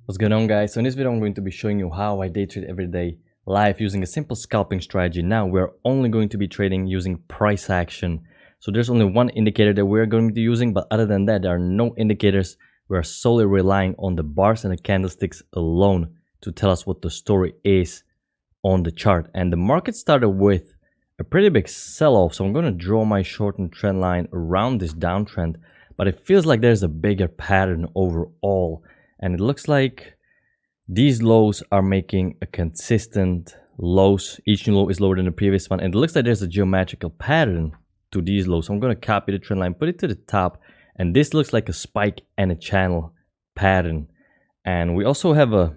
What's going on, guys? So in this video I'm going to be showing you how I day trade every day live using a simple scalping strategy. Now we're only going to be trading using price action. So there's only one indicator that we're going to be using, but other than that there are no indicators. We're solely relying on the bars and the candlesticks alone to tell us what the story is on the chart. And the market started with a pretty big sell-off, so I'm going to draw my shortened trend line around this downtrend, but it feels like there's a bigger pattern overall. And it looks like these lows are making a consistent lows. Each new low is lower than the previous one. And it looks like there's a geometrical pattern to these lows. So I'm going to copy the trend line, put it to the top. And this looks like a spike and a channel pattern. And we also have a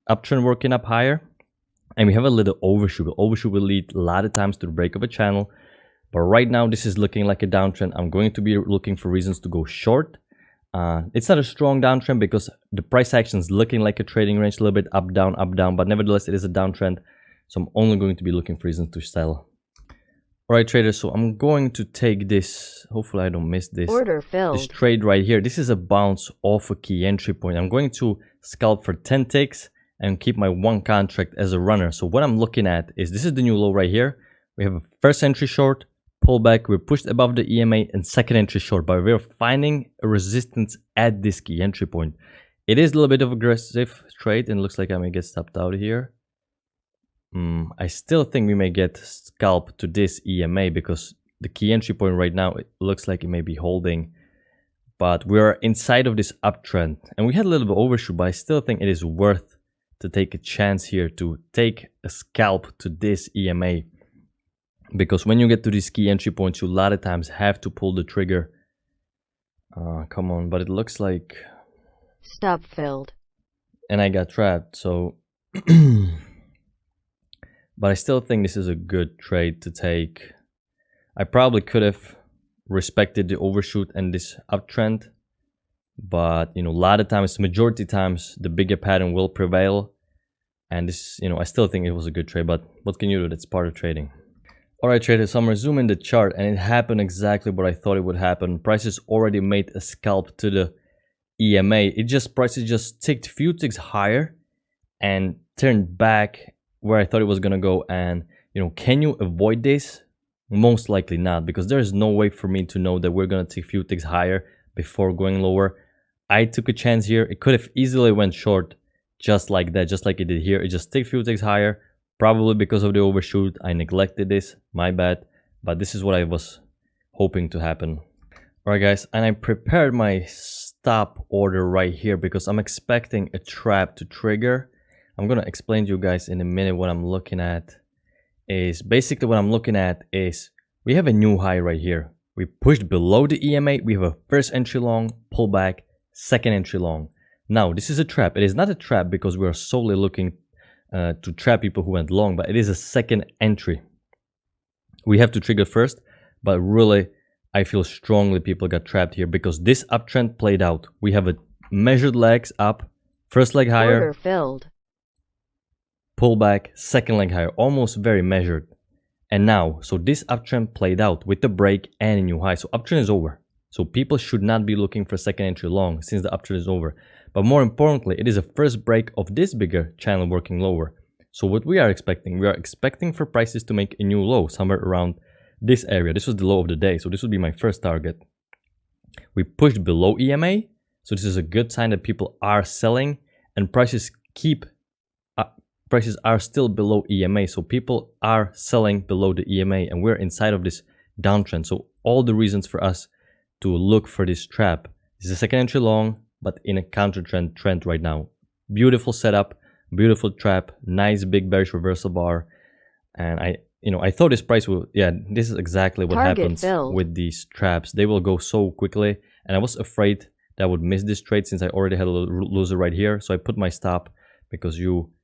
uptrend working up higher. And we have a little overshoot. The overshoot will lead a lot of times to the break of a channel. But right now, this is looking like a downtrend. I'm going to be looking for reasons to go short. It's not a strong downtrend because the price action is looking like a trading range, a little bit up, down, but nevertheless, it is a downtrend. So I'm only going to be looking for reasons to sell. All right, traders, so I'm going to take this. Hopefully I don't miss this. Order filled. This trade right here. This is a bounce off a key entry point. I'm going to scalp for 10 ticks and keep my one contract as a runner. So what I'm looking at is this is the new low right here. We have a first entry short. Pullback, we're pushed above the EMA and second entry short, but we're finding a resistance at this key entry point. It is a little bit of aggressive trade and looks like I may get stopped out here. I still think we may get scalped to this EMA because the key entry point right now, it looks like it may be holding, but we're inside of this uptrend and we had a little bit overshoot, but I still think it is worth to take a chance here to take a scalp to this EMA. Because when you get to these key entry points, you a lot of times have to pull the trigger. Come on, but it looks like... Stop filled. And I got trapped, so... But I still think this is a good trade to take. I probably could have respected the overshoot and this uptrend. But, you know, a lot of times, majority times, the bigger pattern will prevail. And this, you know, I still think it was a good trade. But what can you do? That's part of trading. Alright traders, so I'm resuming the chart and it happened exactly what I thought it would happen. Prices already made a scalp to the EMA. Prices just ticked a few ticks higher and turned back where I thought it was gonna go. And you know, can you avoid this? Most likely not, because there is no way for me to know that we're gonna take a few ticks higher before going lower. I took a chance here. It could have easily went short just like that, just like it did here. It just ticked a few ticks higher. Probably because of the overshoot, I neglected this, my bad, but this is what I was hoping to happen. Alright guys, and I prepared my stop order right here because I'm expecting a trap to trigger. I'm gonna explain to you guys in a minute what I'm looking at. Basically what I'm looking at is we have a new high right here. We pushed below the EMA, we have a first entry long, pullback, second entry long. Now this is a trap. It is not a trap because we are solely looking to trap people who went long, but it is a second entry. We have to trigger first, but really I feel strongly people got trapped here because this uptrend played out. We have a measured legs up, first leg higher, Order filled. pullback, second leg higher, almost very measured. And now, so this uptrend played out with the break and a new high. So uptrend is over. So people should not be looking for second entry long since the uptrend is over. But more importantly, it is a first break of this bigger channel working lower. So what we are expecting for prices to make a new low somewhere around this area. This was the low of the day, so this would be my first target. We pushed below EMA, so this is a good sign that people are selling and prices are still below EMA. So people are selling below the EMA and we're inside of this downtrend. So all the reasons for us to look for this trap. This is a second entry long, but in a counter trend right now. Beautiful setup, beautiful trap, nice big bearish reversal bar. And I thought this price will, yeah, this is exactly what happens with these traps. They will go so quickly. And I was afraid that I would miss this trade since I already had a loser right here. So I put my stop because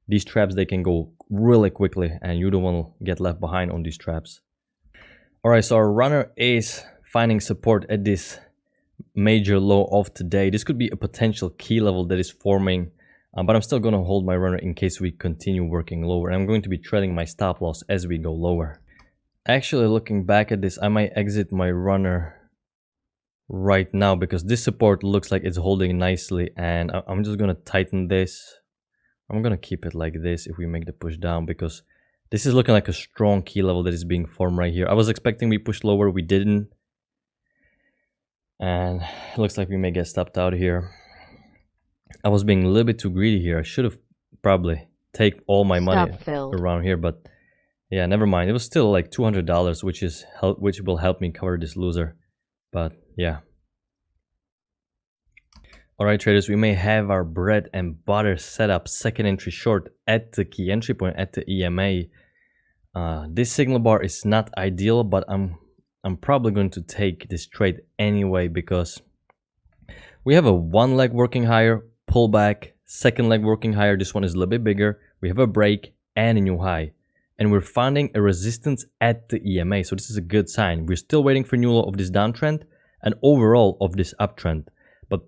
these traps, they can go really quickly and you don't want to get left behind on these traps. All right, so our runner is finding support at this major low of today. This could be a potential key level that is forming, but I'm still going to hold my runner in case we continue working lower. And I'm going to be trailing my stop loss as we go lower. Actually, looking back at this, I might exit my runner right now because this support looks like it's holding nicely, and I'm just gonna tighten this. I'm gonna keep it like this if we make the push down, because this is looking like a strong key level that is being formed right here. I was expecting we pushed lower, we didn't, and it looks like we may get stopped out here. I was being a little bit too greedy here. I should have probably take all my money around here, but yeah, never mind. It was still like $200, which will help me cover this loser. But yeah. All right, traders, we may have our bread and butter setup, second entry short at the key entry point at the EMA. This signal bar is not ideal, but I'm probably going to take this trade anyway because we have a one leg working higher, pullback, second leg working higher. This one is a little bit bigger. We have a break and a new high, and we're finding a resistance at the EMA. So this is a good sign. We're still waiting for new low of this downtrend and overall of this uptrend. But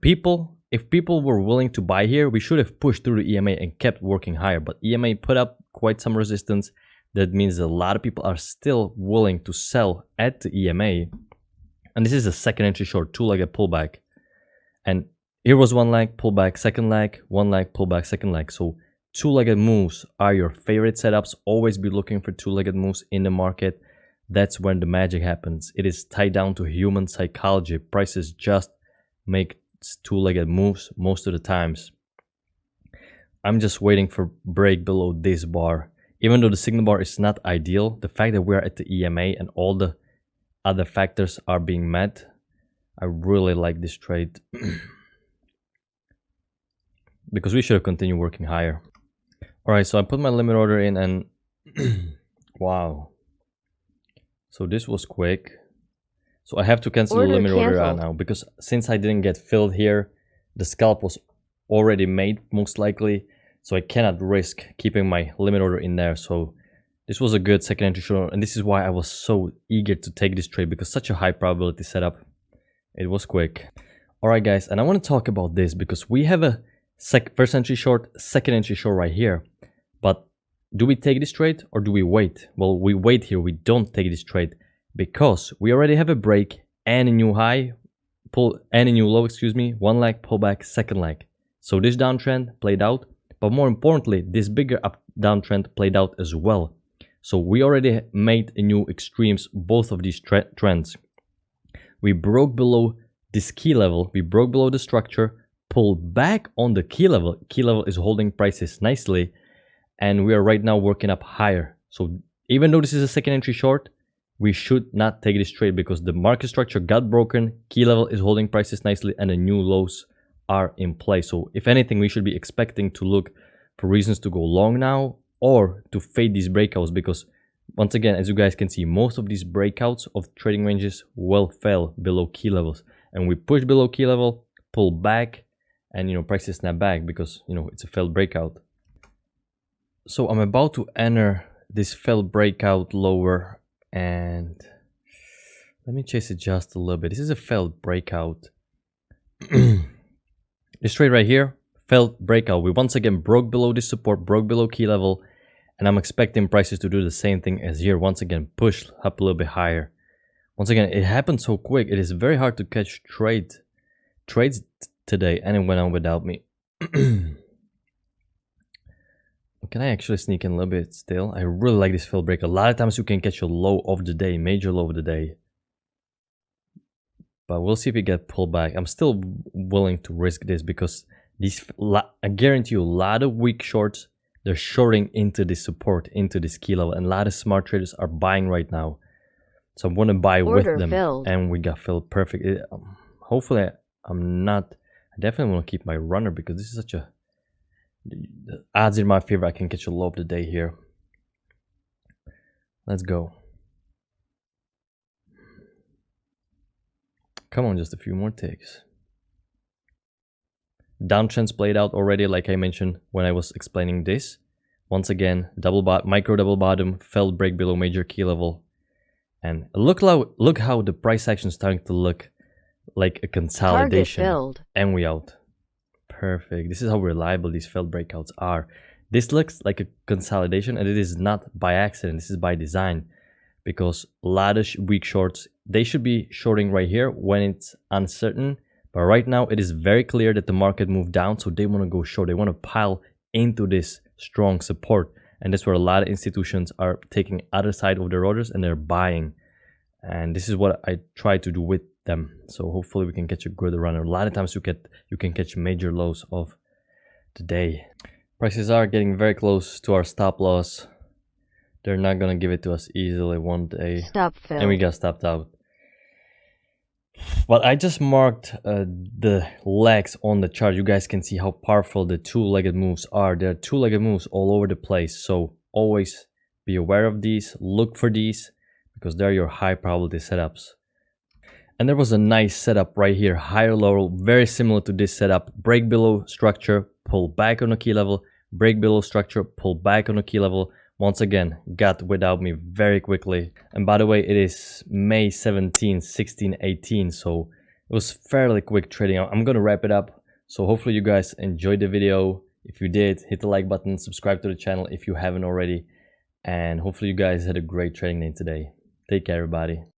if people were willing to buy here, we should have pushed through the EMA and kept working higher. But EMA put up quite some resistance. That means a lot of people are still willing to sell at the EMA. And this is a second entry short, two-legged pullback. And here was one leg, pullback, second leg, one leg, pullback, second leg. So two-legged moves are your favorite setups. Always be looking for two-legged moves in the market. That's when the magic happens. It is tied down to human psychology. Prices just make two-legged moves most of the times. I'm just waiting for break below this bar. Even though the signal bar is not ideal, the fact that we're at the EMA and all the other factors are being met, I really like this trade. Because we should have continued working higher. Alright, so I put my limit order in and wow. So this was quick. So I have to cancel the limit order out now, because since I didn't get filled here, the scalp was already made most likely. So I cannot risk keeping my limit order in there. So this was a good second entry short, and this is why I was so eager to take this trade, because such a high probability setup. It was quick. Alright guys, and I want to talk about this because we have a first entry short, second entry short right here. But do we take this trade or do we wait? Well, we wait here. We don't take this trade because we already have a break and a new high, and a new low, excuse me, one leg, pullback, second leg. So this downtrend played out, but more importantly, this bigger up downtrend played out as well. So we already made a new extremes, both of these trends. We broke below this key level, we broke below the structure, pulled back on the key level. Key level is holding prices nicely, and we are right now working up higher. So even though this is a second entry short, we should not take this trade because the market structure got broken, key level is holding prices nicely, and the new lows are in play. So if anything, we should be expecting to look for reasons to go long now or to fade these breakouts, because once again, as you guys can see, most of these breakouts of trading ranges will fail below key levels, and we push below key level, pull back, and prices snap back because it's a failed breakout. So I'm about to enter this failed breakout lower, and let me chase it just a little bit. This is a failed breakout. This trade right here, failed breakout. We once again broke below this support, broke below key level, and I'm expecting prices to do the same thing as here. Once again, push up a little bit higher. Once again, it happened so quick. It is very hard to catch trades today, and it went on without me. Can I actually sneak in a little bit still? I really like this failed break. A lot of times you can catch a low of the day, major low of the day. But we'll see if we get pulled back. I'm still willing to risk this because I guarantee you a lot of weak shorts, they're shorting into this support, into this key level. And a lot of smart traders are buying right now. So I'm going to buy with them. And we got filled perfect. Hopefully I definitely want to keep my runner because this is such a... The odds in my favor I can catch a low of the day here. Let's go. Come on, just a few more ticks. Downtrends played out already, like I mentioned when I was explaining this. Once again, micro double bottom, failed break below major key level. And look how the price action is starting to look like a consolidation. And we out. Perfect. This is how reliable these failed breakouts are. This looks like a consolidation, and it is not by accident. This is by design, because a lot of weak shorts they should be shorting right here when it's uncertain. But right now it is very clear that the market moved down, so they want to go short. They want to pile into this strong support, and that's where a lot of institutions are taking other side of their orders and they're buying. And this is what I try to do with them. So hopefully we can catch a good run. A lot of times you can catch major lows of the day. Prices are getting very close to our stop loss. They're not gonna give it to us easily one day. Stop filled. And we got stopped out. But I just marked the legs on the chart. You guys can see how powerful the two-legged moves are. There are two-legged moves all over the place. So always be aware of these. Look for these because they're your high probability setups. And there was a nice setup right here. Higher low, very similar to this setup. Break below structure, pull back on a key level. Break below structure, pull back on a key level. Once again, got without me very quickly. And by the way, it is May 17, 16, 18. So it was fairly quick trading. I'm going to wrap it up. So hopefully you guys enjoyed the video. If you did, hit the like button, subscribe to the channel if you haven't already. And hopefully you guys had a great trading day today. Take care, everybody.